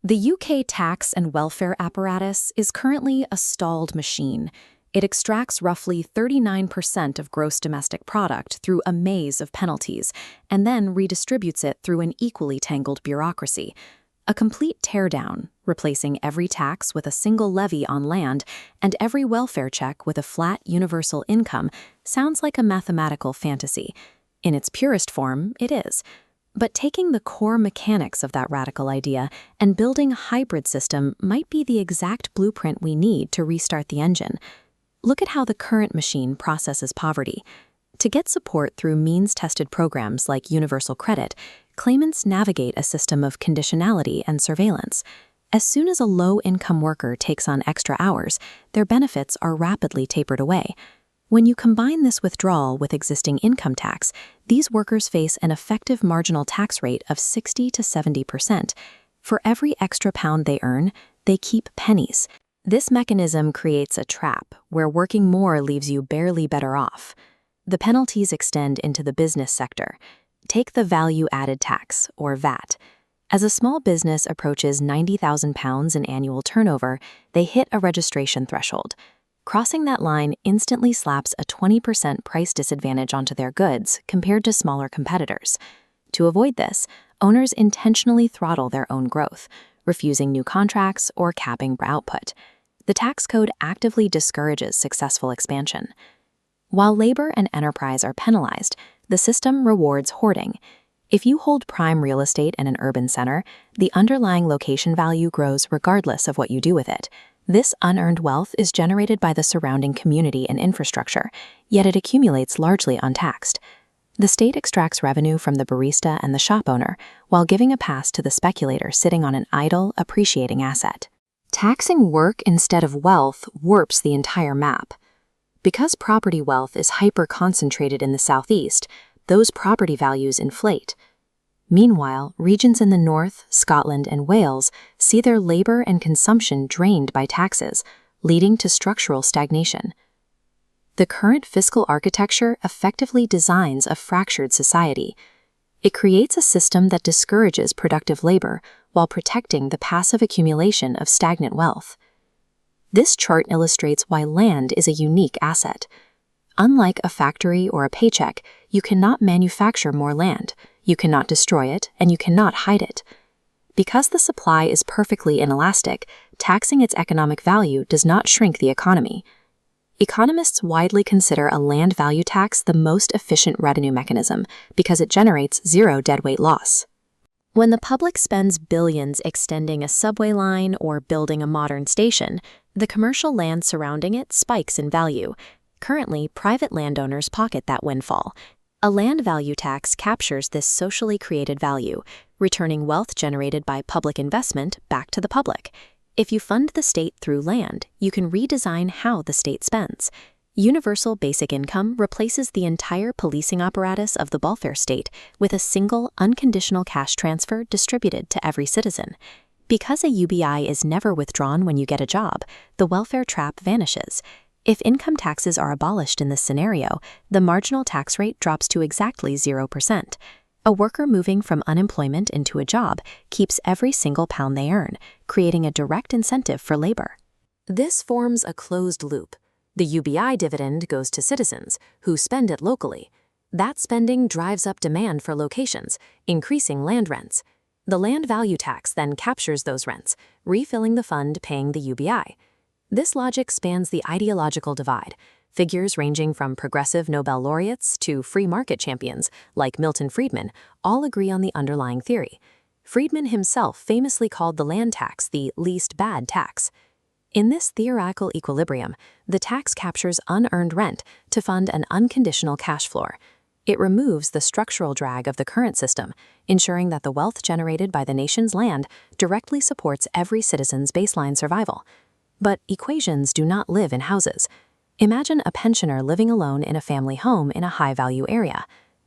The UK tax and welfare apparatus is currently a stalled machine. It extracts roughly 39% of gross domestic product through a maze of penalties, and then redistributes it through an equally tangled bureaucracy. A complete teardown, replacing every tax with a single levy on land and every welfare check with a flat universal income, sounds like a mathematical fantasy. In its purest form, it is. But taking the core mechanics of that radical idea and building a hybrid system might be the exact blueprint we need to restart the engine. Look at how the current machine processes poverty. To get support through means-tested programs like universal credit, claimants navigate a system of conditionality and surveillance. As soon as a low-income worker takes on extra hours, their benefits are rapidly tapered away. When you combine this withdrawal with existing income tax, these workers face an effective marginal tax rate of 60 to 70%. For every extra pound they earn, they keep pennies. This mechanism creates a trap where working more leaves you barely better off. The penalties extend into the business sector. Take the value-added tax, or VAT. As a small business approaches £90,000 in annual turnover, they hit a registration threshold. Crossing that line instantly slaps a 20% price disadvantage onto their goods compared to smaller competitors. To avoid this, owners intentionally throttle their own growth, refusing new contracts or capping output. The tax code actively discourages successful expansion. While labor and enterprise are penalized, the system rewards hoarding. If you hold prime real estate in an urban center, the underlying location value grows regardless of what you do with it. This unearned wealth is generated by the surrounding community and infrastructure, yet it accumulates largely untaxed. The state extracts revenue from the barista and the shop owner, while giving a pass to the speculator sitting on an idle, appreciating asset. Taxing work instead of wealth warps the entire map. Because property wealth is hyper-concentrated in the southeast, those property values inflate. Meanwhile, regions in the north, Scotland, and Wales see their labor and consumption drained by taxes, leading to structural stagnation. The current fiscal architecture effectively designs a fractured society. It creates a system that discourages productive labor while protecting the passive accumulation of stagnant wealth. This chart illustrates why land is a unique asset. Unlike a factory or a paycheck, you cannot manufacture more land. You cannot destroy it, and you cannot hide it. Because the supply is perfectly inelastic, taxing its economic value does not shrink the economy. Economists widely consider a land value tax the most efficient revenue mechanism because it generates zero deadweight loss. When the public spends billions extending a subway line or building a modern station, the commercial land surrounding it spikes in value. Currently, private landowners pocket that windfall. A land value tax captures this socially created value, returning wealth generated by public investment back to the public. If you fund the state through land, you can redesign how the state spends. Universal basic income replaces the entire policing apparatus of the welfare state with a single, unconditional cash transfer distributed to every citizen. Because a UBI is never withdrawn when you get a job, the welfare trap vanishes. If income taxes are abolished in this scenario, the marginal tax rate drops to exactly 0%. A worker moving from unemployment into a job keeps every single pound they earn, creating a direct incentive for labor. This forms a closed loop. The UBI dividend goes to citizens, who spend it locally. That spending drives up demand for locations, increasing land rents. The land value tax then captures those rents, refilling the fund paying the UBI. This logic spans the ideological divide. Figures ranging from progressive Nobel laureates to free market champions, like Milton Friedman, all agree on the underlying theory. Friedman himself famously called the land tax the least bad tax. In this theoretical equilibrium, the tax captures unearned rent to fund an unconditional cash floor. It removes the structural drag of the current system, ensuring that the wealth generated by the nation's land directly supports every citizen's baseline survival. But equations do not live in houses. Imagine a pensioner living alone in a family home in a high-value area.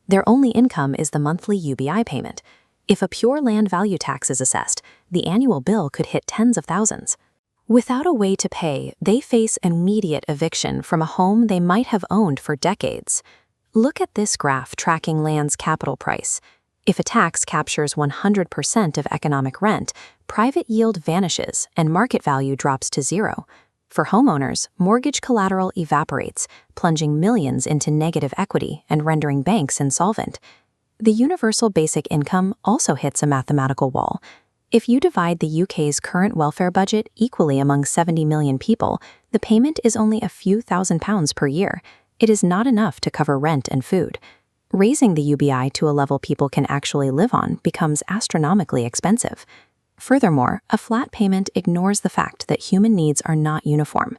Their only income is the monthly UBI payment. If a pure land value tax is assessed, the annual bill could hit tens of thousands. Without a way to pay, they face immediate eviction from a home they might have owned for decades. Look at this graph tracking land's capital price. If a tax captures 100% of economic rent, private yield vanishes and market value drops to zero. For homeowners, mortgage collateral evaporates, plunging millions into negative equity and rendering banks insolvent. The universal basic income also hits a mathematical wall. If you divide the UK's current welfare budget equally among 70 million people, the payment is only a few £1,000s per year. It is not enough to cover rent and food. Raising the UBI to a level people can actually live on becomes astronomically expensive. Furthermore, a flat payment ignores the fact that human needs are not uniform.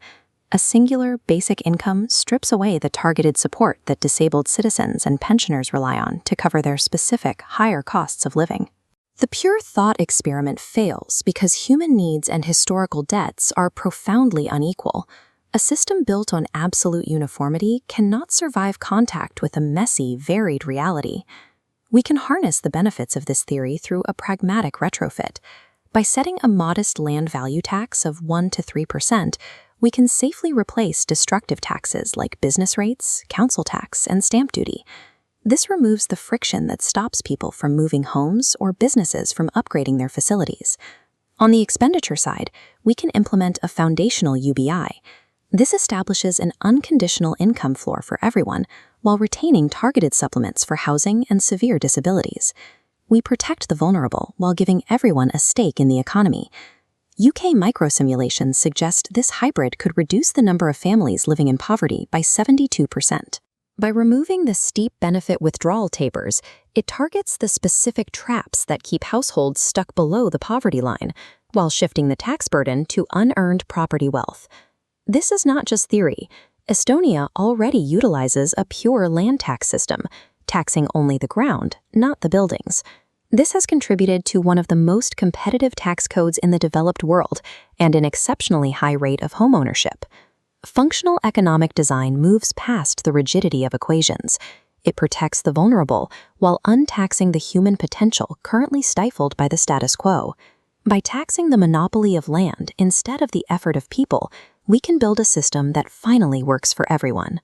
A singular basic income strips away the targeted support that disabled citizens and pensioners rely on to cover their specific, higher costs of living. The pure thought experiment fails because human needs and historical debts are profoundly unequal. A system built on absolute uniformity cannot survive contact with a messy, varied reality. We can harness the benefits of this theory through a pragmatic retrofit. By setting a modest land value tax of 1 to 3%, we can safely replace destructive taxes like business rates, council tax, and stamp duty. This removes the friction that stops people from moving homes or businesses from upgrading their facilities. On the expenditure side, we can implement a foundational UBI. This establishes an unconditional income floor for everyone while retaining targeted supplements for housing and severe disabilities. We protect the vulnerable while giving everyone a stake in the economy. UK microsimulations suggest this hybrid could reduce the number of families living in poverty by 72%. By removing the steep benefit withdrawal tapers, it targets the specific traps that keep households stuck below the poverty line, while shifting the tax burden to unearned property wealth. This is not just theory. Estonia already utilizes a pure land tax system, taxing only the ground, not the buildings. This has contributed to one of the most competitive tax codes in the developed world and an exceptionally high rate of homeownership. Functional economic design moves past the rigidity of equations. It protects the vulnerable while untaxing the human potential currently stifled by the status quo. By taxing the monopoly of land instead of the effort of people, we can build a system that finally works for everyone.